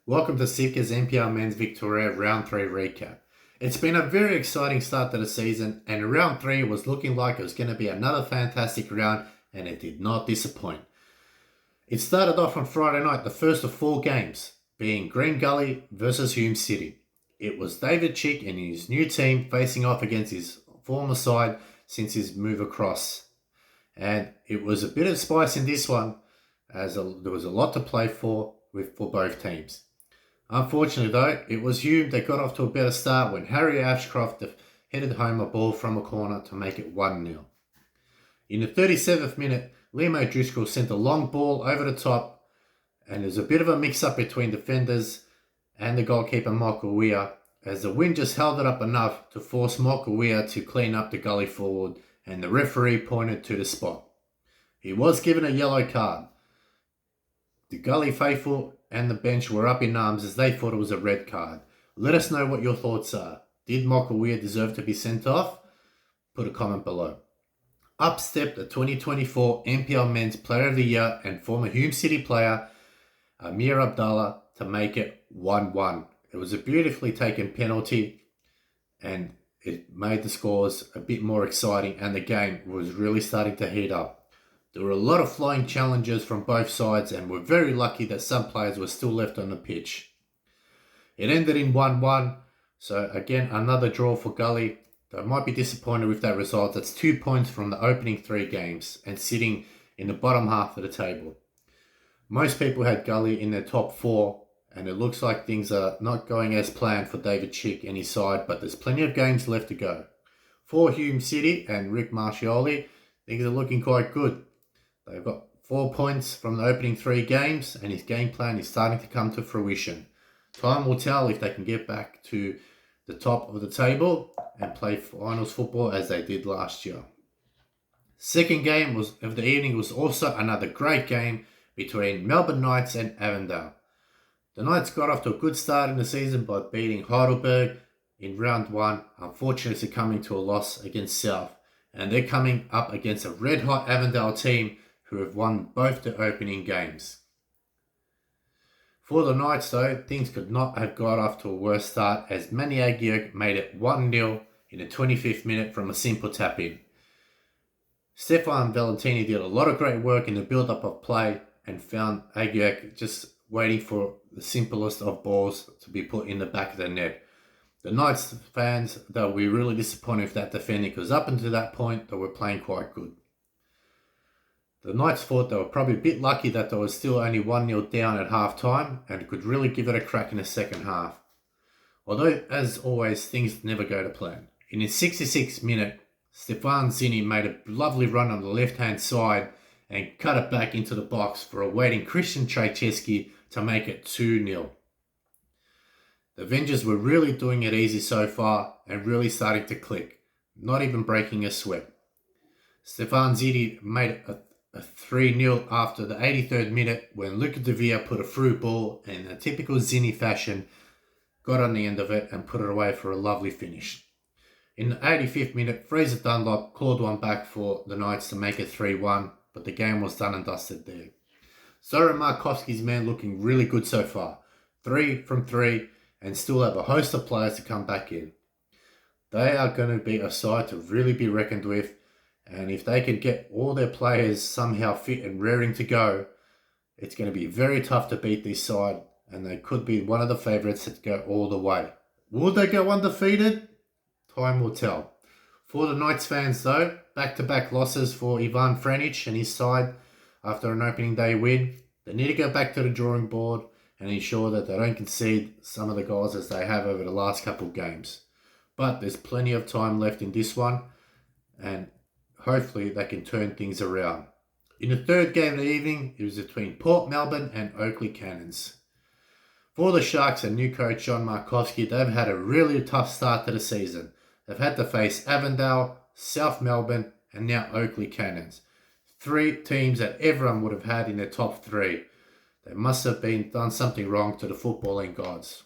Welcome to Sivka's NPLM Victoria Round 3 recap. It's been a very exciting start to the season, and Round 3 was looking like it was going to be another fantastic round, and it did not disappoint. It started off on Friday night, the first of 4 games, being Green Gully versus Hume City. It was David Chick and his new team facing off against his former side since his move across. And it was a bit of spice in this one, as there was a lot to play for both teams. Unfortunately, though, it was Hume that got off to a better start when Harry Ashcroft headed home a ball from a corner to make it 1-0. In the 37th minute, Liam O'Driscoll sent a long ball over the top, and there's a bit of a mix-up between defenders and the goalkeeper Michael Weir, as the wind just held it up enough to force Michael Weir to clean up the gully forward, and the referee pointed to the spot. He was given a yellow card. The Gully faithful and the bench were up in arms as they thought it was a red card. Let us know what your thoughts are. Did Michael Weir deserve to be sent off? Put a comment below. Up stepped the 2024 NPL Men's Player of the Year and former Hume City player Amir Abdallah to make it 1-1. It was a beautifully taken penalty, and it made the scores a bit more exciting, and the game was really starting to heat up. There were a lot of flying challenges from both sides, and we're very lucky that some players were still left on the pitch. It ended in 1-1, so again another draw for Gully. They might be disappointed with that result. That's 2 points from the opening 3 games and sitting in the bottom half of the table. Most people had Gully in their top 4, and it looks like things are not going as planned for David Chick and his side, but there's plenty of games left to go. For Hume City and Rick Marchioli, things are looking quite good. They've got 4 points from the opening 3 games, and his game plan is starting to come to fruition. Time will tell if they can get back to the top of the table and play finals football as they did last year. Second game of the evening was also another great game between Melbourne Knights and Avondale. The Knights got off to a good start in the season by beating Heidelberg in round 1, unfortunately succumbing to a loss against South, and they're coming up against a red-hot Avondale team who have won both the opening games. For the Knights, though, things could not have got off to a worse start as Manny Agiok made it 1-0 in the 25th minute from a simple tap-in. Stefan Valentini did a lot of great work in the build-up of play and found Agiok just waiting for the simplest of balls to be put in the back of the net. The Knights fans, they'll be really disappointed with that defending because up until that point, they were playing quite good. The Knights thought they were probably a bit lucky that they were still only 1-0 down at half-time and could really give it a crack in the second half. Although, as always, things never go to plan. In the 66th minute, Stefan Zini made a lovely run on the left-hand side and cut it back into the box for a waiting Christian Trajewski to make it 2-0. The Avengers were really doing it easy so far and really starting to click, not even breaking a sweat. Stefan Zini made a 3-0 after the 83rd minute when Luca De Villa put a through ball in a typical Zini fashion, got on the end of it and put it away for a lovely finish. In the 85th minute, Fraser Dunlop clawed one back for the Knights to make it 3-1, but the game was done and dusted there. Zoran Markovski's men looking really good so far, 3 from 3, and still have a host of players to come back in. They are going to be a side to really be reckoned with, and if they can get all their players somehow fit and raring to go, it's going to be very tough to beat this side, and they could be one of the favourites that go all the way. Will they go undefeated? Time will tell. For the Knights fans though, back-to-back losses for Ivan Frenic and his side after an opening day win. They need to go back to the drawing board and ensure that they don't concede some of the goals as they have over the last couple of games. But there's plenty of time left in this one, and hopefully they can turn things around. In the third game of the evening, it was between Port Melbourne and Oakleigh Cannons. For the Sharks and new coach John Markovski, they've had a really tough start to the season. They've had to face Avondale, South Melbourne, and now Oakleigh Cannons. 3 teams that everyone would have had in their top 3. They must have done something wrong to the footballing gods.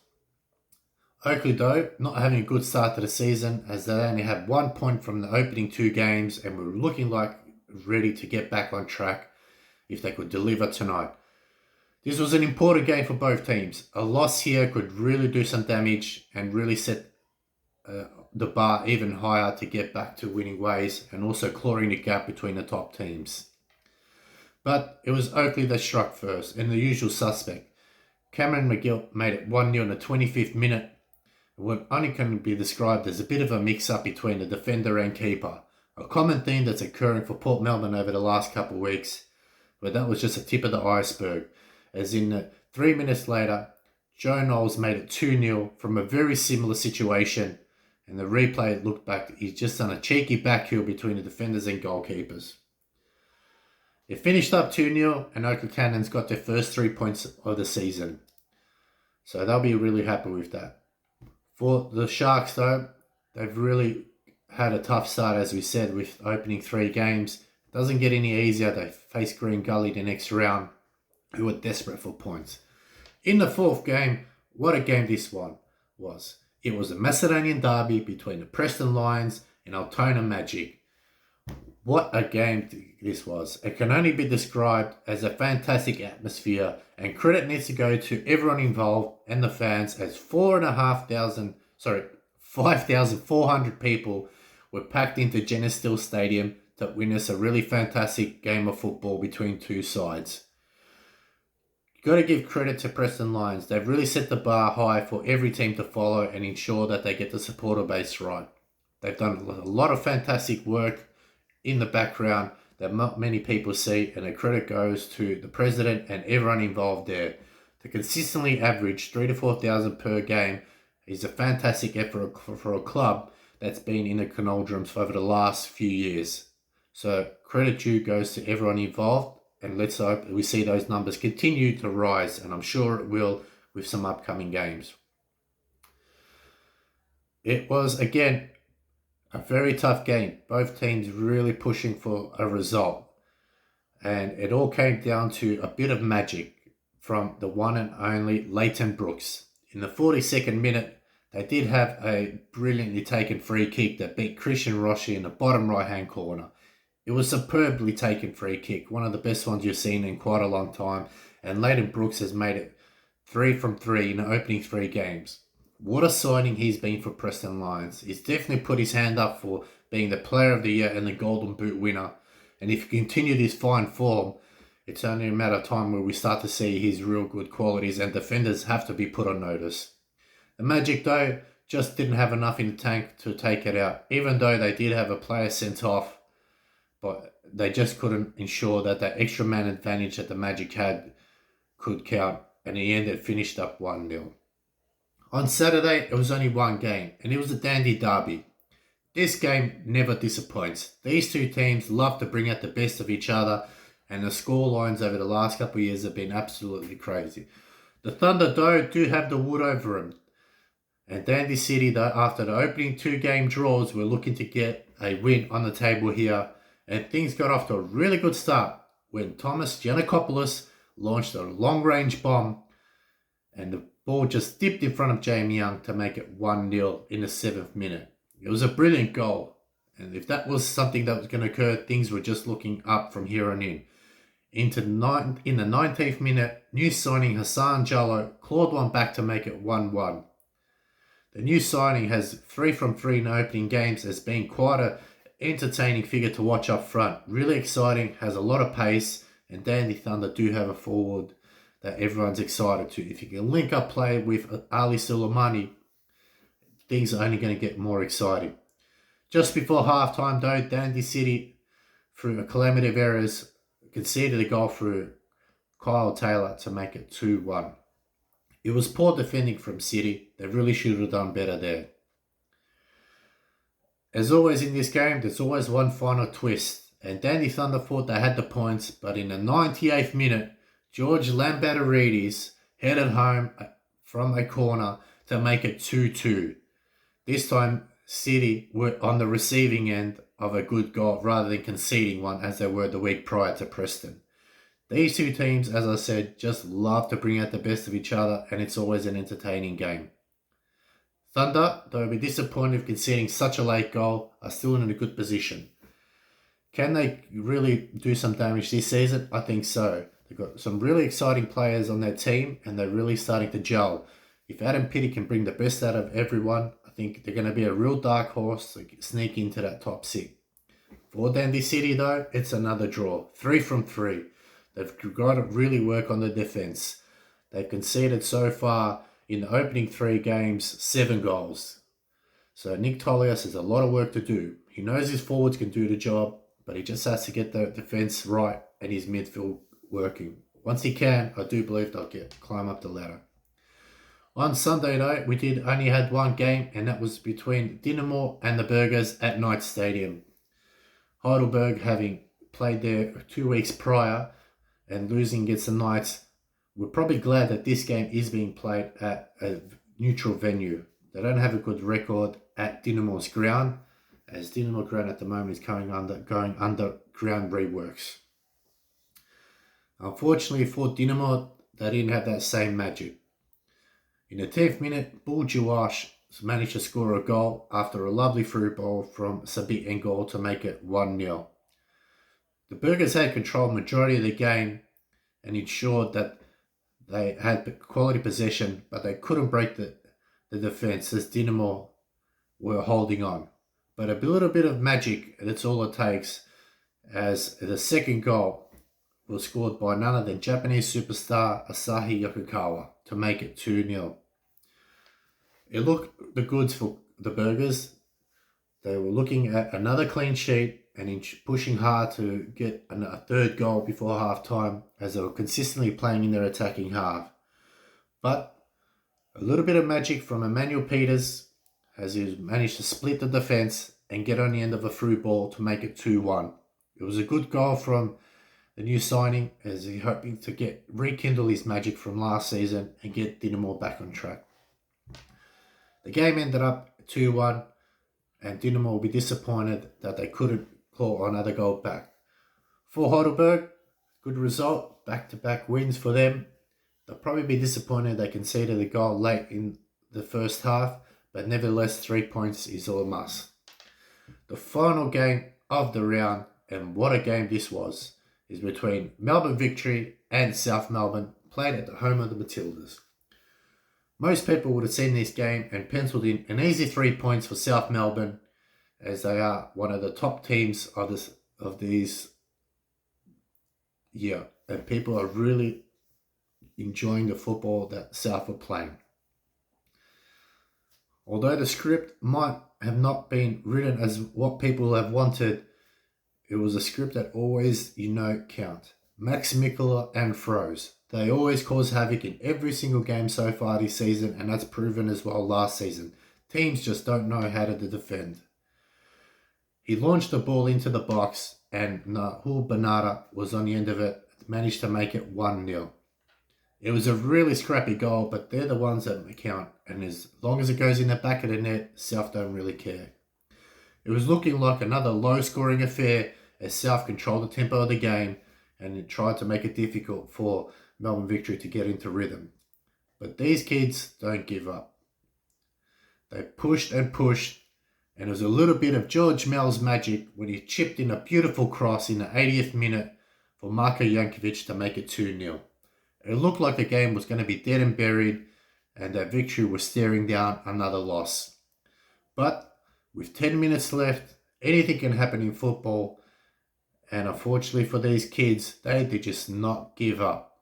Oakleigh, though, not having a good start to the season as they only had 1 point from the opening 2 games and were looking like ready to get back on track if they could deliver tonight. This was an important game for both teams. A loss here could really do some damage and really set the bar even higher to get back to winning ways and also clawing the gap between the top teams. But it was Oakleigh that struck first, and the usual suspect. Cameron McGill made it 1-0 in the 25th minute. What only can be described as a bit of a mix-up between the defender and keeper. A common theme that's occurring for Port Melbourne over the last couple of weeks. But that was just a tip of the iceberg. As in 3 minutes later, Joe Knowles made it 2-0 from a very similar situation. And the replay looked back, he's just done a cheeky backheel between the defenders and goalkeepers. It finished up 2-0 and Oakleigh Cannons got their first 3 points of the season. So they'll be really happy with that. For the Sharks though, they've really had a tough start, as we said, with opening 3 games. It doesn't get any easier. They face Green Gully the next round, who are desperate for points. In the 4th game, what a game this one was. It was a Macedonian derby between the Preston Lions and Altona Magic. What a game this was. It can only be described as a fantastic atmosphere, and credit needs to go to everyone involved and the fans, as 5,400 people were packed into Genestil Stadium to witness a really fantastic game of football between two sides. Got to give credit to Preston Lions. They've really set the bar high for every team to follow and ensure that they get the supporter base right. They've done a lot of fantastic work in the background that not many people see, and the credit goes to the president and everyone involved there. To consistently average 3,000 to 4,000 per game is a fantastic effort for a club that's been in the conundrums for over the last few years. So credit due goes to everyone involved, and let's hope we see those numbers continue to rise, and I'm sure it will with some upcoming games. It was, again, a very tough game. Both teams really pushing for a result. And it all came down to a bit of magic from the one and only Leighton Brooks. In the 42nd minute, they did have a brilliantly taken free kick that beat Christian Roshi in the bottom right-hand corner. It was a superbly taken free kick, one of the best ones you've seen in quite a long time. And Leighton Brooks has made it 3 from 3 in the opening 3 games. What a signing he's been for Preston Lions. He's definitely put his hand up for being the Player of the Year and the Golden Boot winner. And if he continues this fine form, it's only a matter of time where we start to see his real good qualities, and defenders have to be put on notice. The Magic, though, just didn't have enough in the tank to take it out, even though they did have a player sent off. But they just couldn't ensure that that extra man advantage that the Magic had could count. And in the end, it finished up 1-0. On Saturday, it was only one game, and it was a dandy derby. This game never disappoints. These two teams love to bring out the best of each other, and the score lines over the last couple of years have been absolutely crazy. The Thunder, though, do have the wood over them. And Dandy City, though, after the opening 2-game draws, were looking to get a win on the table here, and things got off to a really good start when Thomas Giannakopoulos launched a long-range bomb, and the ball just dipped in front of Jamie Young to make it 1-0 in the 7th minute. It was a brilliant goal. And if that was something that was going to occur, things were just looking up from here on in. In the 19th minute, new signing Hassan Jallo clawed one back to make it 1-1. The new signing has 3 from 3 in the opening games, has been quite an entertaining figure to watch up front. Really exciting, has a lot of pace, and Dandy Thunder do have a forward that everyone's excited to. If you can link up play with Ali Suleimani, things are only going to get more exciting. Just before halftime, though, Dandy City, through a calamity of errors, conceded a goal through Kyle Taylor to make it 2-1. It was poor defending from City. They really should have done better there. As always in this game, there's always one final twist, and Dandy Thunder thought they had the points, but in the 98th minute, George Lambertarides headed home from a corner to make it 2-2. This time, City were on the receiving end of a good goal rather than conceding one as they were the week prior to Preston. These two teams, as I said, just love to bring out the best of each other, and it's always an entertaining game. Thunder, though I'll be disappointed with conceding such a late goal, are still in a good position. Can they really do some damage this season? I think so. They've got some really exciting players on their team, and they're really starting to gel. If Adam Pitty can bring the best out of everyone, I think they're going to be a real dark horse to sneak into that top 6. For Dandy City, though, it's another draw. 3 from 3. They've got to really work on the defence. They've conceded so far in the opening 3 games 7 goals. So Nick Tolias has a lot of work to do. He knows his forwards can do the job, but he just has to get the defence right and his midfield working. Once he can, I do believe they'll climb up the ladder. On Sunday, though, we only had one game, and that was between Dinamo and the Burgers at Knights Stadium. Heidelberg, having played there 2 weeks prior and losing against the Knights, we're probably glad that this game is being played at a neutral venue. They don't have a good record at Dinamo's ground, as Dinamo ground at the moment is going under ground reworks. Unfortunately for Dinamo, they didn't have that same magic. In the 10th minute, Bull Juwash managed to score a goal after a lovely through ball from Sabit Engol to make it 1-0. The Burgers had control majority of the game and ensured that they had quality possession, but they couldn't break the defence as Dinamo were holding on. But a little bit of magic, that's all it takes, as the second goal was scored by none other than Japanese superstar Asahi Yokokawa to make it 2-0. It looked the goods for the Burgers. They were looking at another clean sheet and pushing hard to get a third goal before half-time, as they were consistently playing in their attacking half. But a little bit of magic from Emmanuel Peters, as he managed to split the defence and get on the end of a through ball to make it 2-1. It was a good goal from the new signing, as he's hoping to rekindle his magic from last season and get Dinamo back on track. The game ended up 2-1, and Dinamo will be disappointed that they couldn't claw another goal back. For Heidelberg, good result, back-to-back wins for them. They'll probably be disappointed they conceded a goal late in the first half, but nevertheless 3 points is all a must. The final game of the round, and what a game this was, is between Melbourne Victory and South Melbourne, played at the home of the Matildas. Most people would have seen this game and penciled in an easy 3 points for South Melbourne, as they are one of the top teams of these year, and people are really enjoying the football that South are playing. Although the script might have not been written as what people have wanted, it was a script that always, count. Max Mikola and Froze. They always cause havoc in every single game so far this season, and that's proven as well last season. Teams just don't know how to defend. He launched the ball into the box, and Nahul Banata was on the end of it, managed to make it 1-0. It was a really scrappy goal, but they're the ones that count, and as long as it goes in the back of the net, South don't really care. It was looking like another low-scoring affair as South controlled the tempo of the game, and it tried to make it difficult for Melbourne Victory to get into rhythm. But these kids don't give up. They pushed and pushed, and it was a little bit of George Mel's magic when he chipped in a beautiful cross in the 80th minute for Marko Jankovic to make it 2-0. It looked like the game was going to be dead and buried, and that Victory was staring down another loss. But with 10 minutes left, anything can happen in football, and unfortunately for these kids, they did just not give up.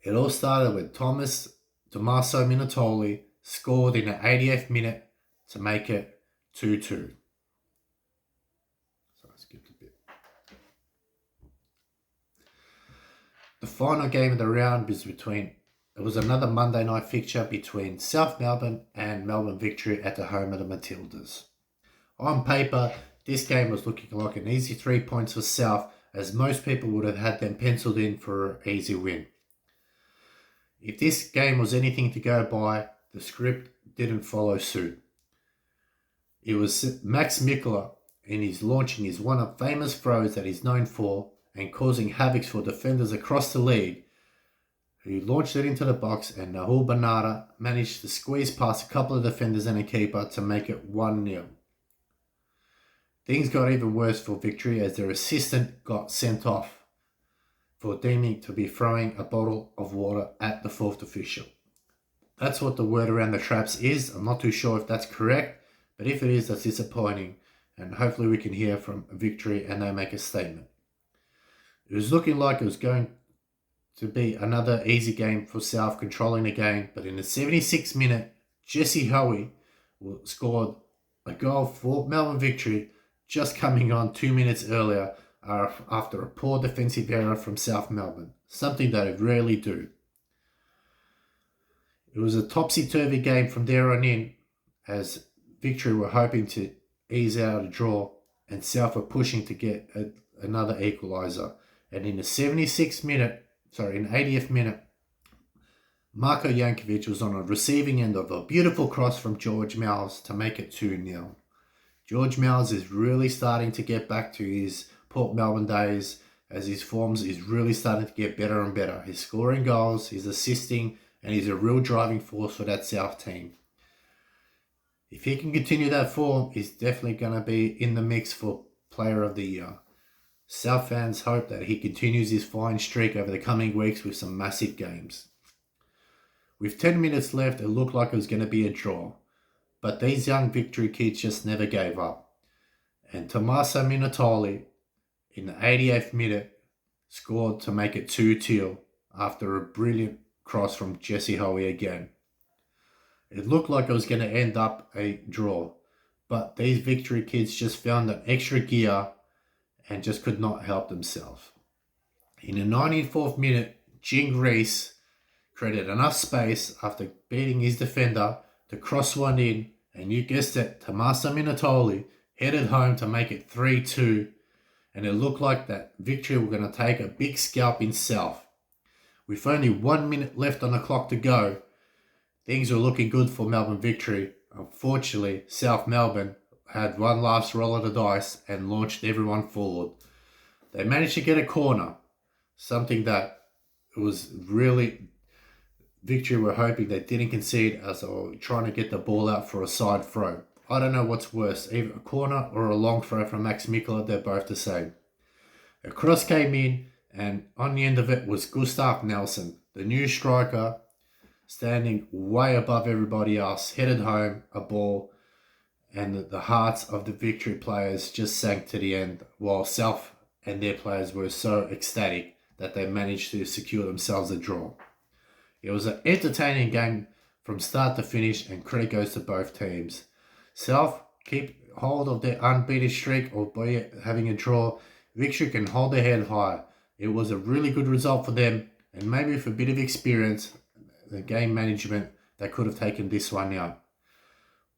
It all started with Tommaso Minatoli scored in the 80th minute to make it 2-2. So I skipped a bit. The final game of the round was another Monday night fixture between South Melbourne and Melbourne Victory at the home of the Matildas. On paper, this game was looking like an easy 3 points for South, as most people would have had them penciled in for an easy win. If this game was anything to go by, the script didn't follow suit. It was Max Mikola, and he's launching his one of famous throws that he's known for and causing havoc for defenders across the league. He launched it into the box, and Nahul Banata managed to squeeze past a couple of defenders and a keeper to make it 1-0. Things got even worse for Victory as their assistant got sent off. for deeming to be throwing a bottle of water at the fourth official. That's what the word around the traps is. I'm not too sure if that's correct, but if it is, that's disappointing, and hopefully we can hear from Victory and they make a statement. It was looking like it was going to be another easy game for South, controlling the game, but in the 76th minute, Jesse Hoey scored a goal for Melbourne Victory, just coming on 2 minutes earlier after a poor defensive error from South Melbourne, something that they rarely do. It was a topsy-turvy game from there on in, as Victory were hoping to ease out a draw and South were pushing to get another equaliser. And in the 80th minute, Marko Jankovic was on a receiving end of a beautiful cross from George Miles to make it 2-0. George Miles is really starting to get back to his Port Melbourne days, as his forms is really starting to get better and better. He's scoring goals, he's assisting, and he's a real driving force for that South team. If he can continue that form, he's definitely going to be in the mix for Player of the Year. South fans hope that he continues his fine streak over the coming weeks with some massive games. With 10 minutes left, it looked like it was going to be a draw, but these young Victory kids just never gave up. And Tommaso Minatoli, in the 88th minute, scored to make it 2-2 after a brilliant cross from Jesse Hoey again. It looked like it was going to end up a draw, but these Victory kids just found an extra gear and just could not help themselves. In the 94th minute, Jing Reese created enough space after beating his defender to cross one in, and you guessed it, Tommaso Minatoli headed home to make it 3-2, and it looked like that Victory were going to take a big scalp in South. With only 1 minute left on the clock to go, things were looking good for Melbourne Victory. Unfortunately, South Melbourne had one last roll of the dice and launched everyone forward. They managed to get a corner, something that was really Victory were hoping they didn't concede, as they were trying to get the ball out for a side throw. I don't know what's worse, either a corner or a long throw from Max Mikla. They're both the same. A cross came in, and on the end of it was Gustav Nelson, the new striker, standing way above everybody else, headed home a ball, and the hearts of the Victory players just sank to the end, while South and their players were so ecstatic that they managed to secure themselves a draw. It was an entertaining game from start to finish, and credit goes to both teams. South keep hold of their unbeaten streak, albeit having a draw. Victory can hold their head high. It was a really good result for them, and maybe with a bit of experience, the game management, they could have taken this one out.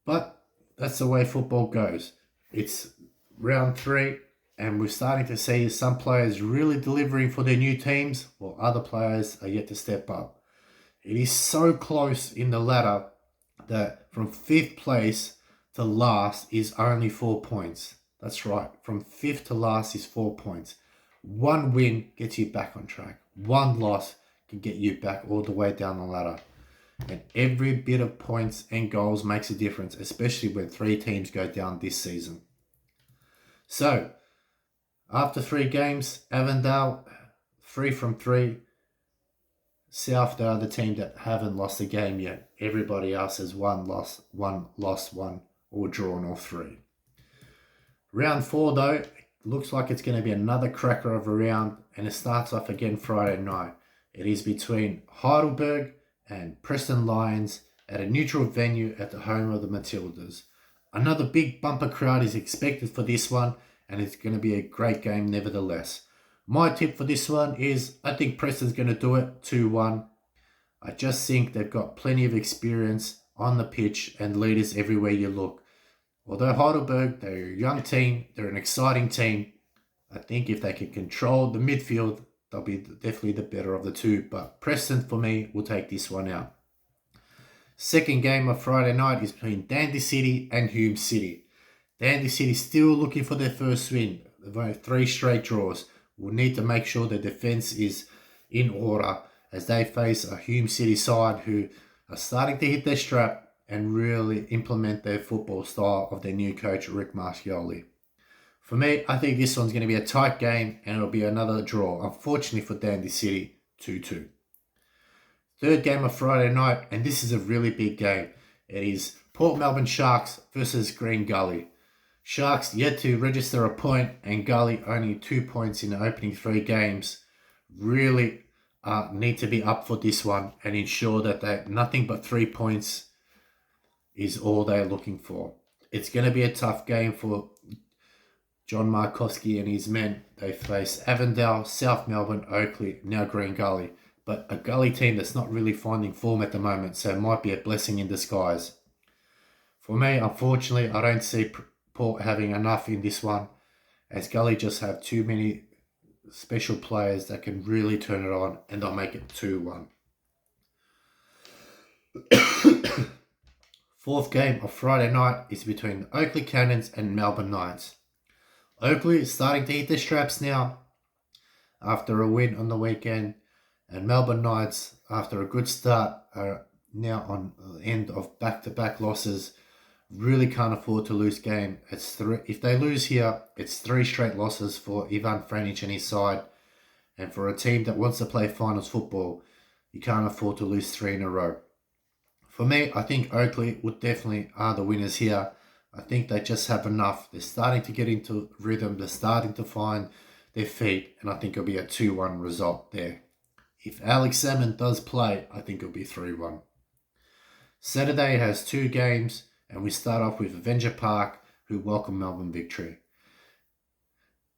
But that's the way football goes. It's round 3, and we're starting to see some players really delivering for their new teams, while other players are yet to step up. It is so close in the ladder that from 5th place to last is only 4 points. That's right, from 5th to last is 4 points. One win gets you back on track. One loss can get you back all the way down the ladder. And every bit of points and goals makes a difference, especially when 3 teams go down this season. So, after 3 games, Avondale, 3 from 3. South, they are the team that haven't lost a game yet. Everybody else has one lost, one, or drawn all 3. Round 4, though, looks like it's going to be another cracker of a round, and it starts off again Friday night. It is between Heidelberg and Preston Lions at a neutral venue at the home of the Matildas. Another big bumper crowd is expected for this one, and it's going to be a great game nevertheless. My tip for this one is I think Preston's going to do it 2-1. I just think they've got plenty of experience on the pitch and leaders everywhere you look. Although Heidelberg, they're a young team, they're an exciting team. I think if they can control the midfield, they'll be definitely the better of the two. But Preston, for me, will take this one out. Second game of Friday night is between Dandy City and Hume City. Dandy City still looking for their first win. They've had 3 straight draws. Will need to make sure their defence is in order as they face a Hume City side who are starting to hit their strap and really implement their football style of their new coach, Rick Marchioli. For me, I think this one's going to be a tight game and it'll be another draw. Unfortunately for Dandy City, 2-2. Third game of Friday night, and this is a really big game. It is Port Melbourne Sharks versus Green Gully. Sharks yet to register a point, and Gully only 2 points in the opening 3 games. Really need to be up for this one and ensure that they nothing but 3 points is all they're looking for. It's going to be a tough game for John Markowski and his men. They face Avondale, South Melbourne, Oakleigh, now Green Gully. But a Gully team that's not really finding form at the moment, so it might be a blessing in disguise. For me, unfortunately, I don't see Port having enough in this one, as Gully just have too many special players that can really turn it on, and they'll make it 2-1. Fourth game of Friday night is between the Oakleigh Cannons and Melbourne Knights. Oakleigh is starting to hit their straps now after a win on the weekend, and Melbourne Knights, after a good start, are now on the end of back-to-back losses. Really can't afford to lose game. If they lose here, it's 3 straight losses for Ivan Franic and his side. And for a team that wants to play finals football, you can't afford to lose 3 in a row. For me, I think Oakleigh would definitely are the winners here. I think they just have enough. They're starting to get into rhythm. They're starting to find their feet. And I think it'll be a 2-1 result there. If Alex Salmon does play, I think it'll be 3-1. Saturday has 2 games. And we start off with Avenger Park, who welcome Melbourne Victory.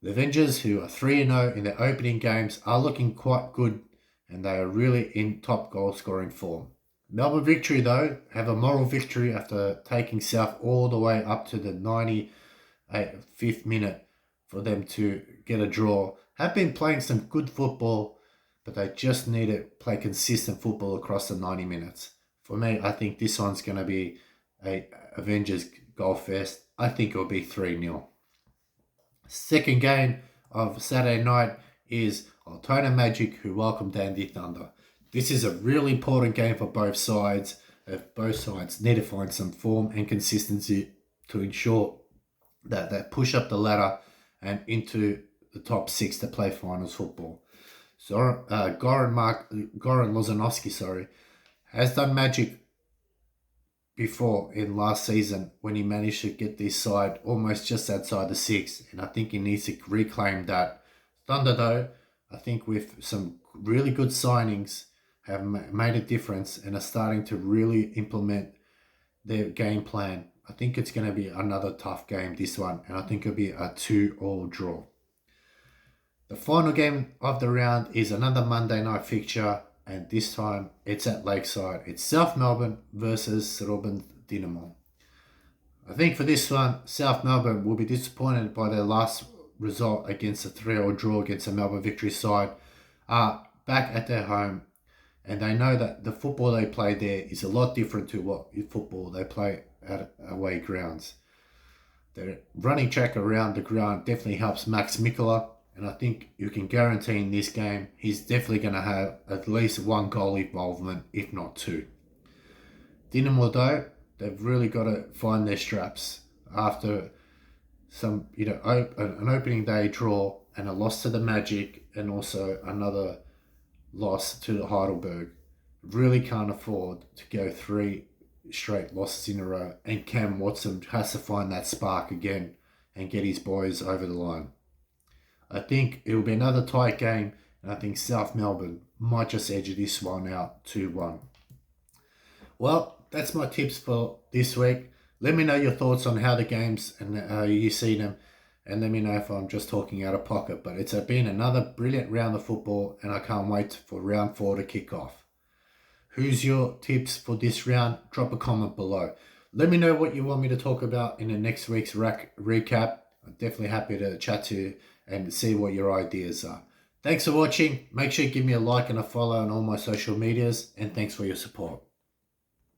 The Avengers, who are 3-0 in their opening games, are looking quite good, and they are really in top goal-scoring form. Melbourne Victory, though, have a moral victory after taking South all the way up to the 95th minute for them to get a draw. Have been playing some good football, but they just need to play consistent football across the 90 minutes. For me, I think this one's going to be a Avengers goal fest. I think it'll be 3-0. Second game of Saturday night is Altona Magic, who welcome Dandy Thunder. This is a really important game for both sides. Both sides need to find some form and consistency to ensure that they push up the ladder and into the top 6 to play finals football. So Goran Lozanovsky, has done magic before in last season when he managed to get this side almost just outside the 6, and I think he needs to reclaim that. Thunder, though, I think with some really good signings, have made a difference and are starting to really implement their game plan. I think it's going to be another tough game, this one, and I think it'll be a 2-2 draw. The final game of the round is another Monday night fixture, and this time it's at Lakeside. It's South Melbourne versus Dandenong. I think for this one, South Melbourne will be disappointed by their last result against a 3-3 draw against the Melbourne Victory side. Back at their home, and they know that the football they play there is a lot different to what football they play at away grounds. The running track around the ground definitely helps Max Mikola, and I think you can guarantee in this game he's definitely going to have at least 1 goal involvement, if not 2. Dinamo, though, they've really got to find their straps after some, an opening day draw and a loss to the Magic, and also another loss to the Heidelberg. Really can't afford to go 3 straight losses in a row, and Cam Watson has to find that spark again and get his boys over the line. I think it will be another tight game, and I think South Melbourne might just edge this one out 2-1. Well, that's my tips for this week. Let me know your thoughts on how the games and how you see them, and let me know if I'm just talking out of pocket. But it's been another brilliant round of football, and I can't wait for round 4 to kick off. Who's your tips for this round? Drop a comment below. Let me know what you want me to talk about in the next week's recap. I'm definitely happy to chat to you and see what your ideas are. Thanks for watching. Make sure you give me a like and a follow on all my social medias, and thanks for your support.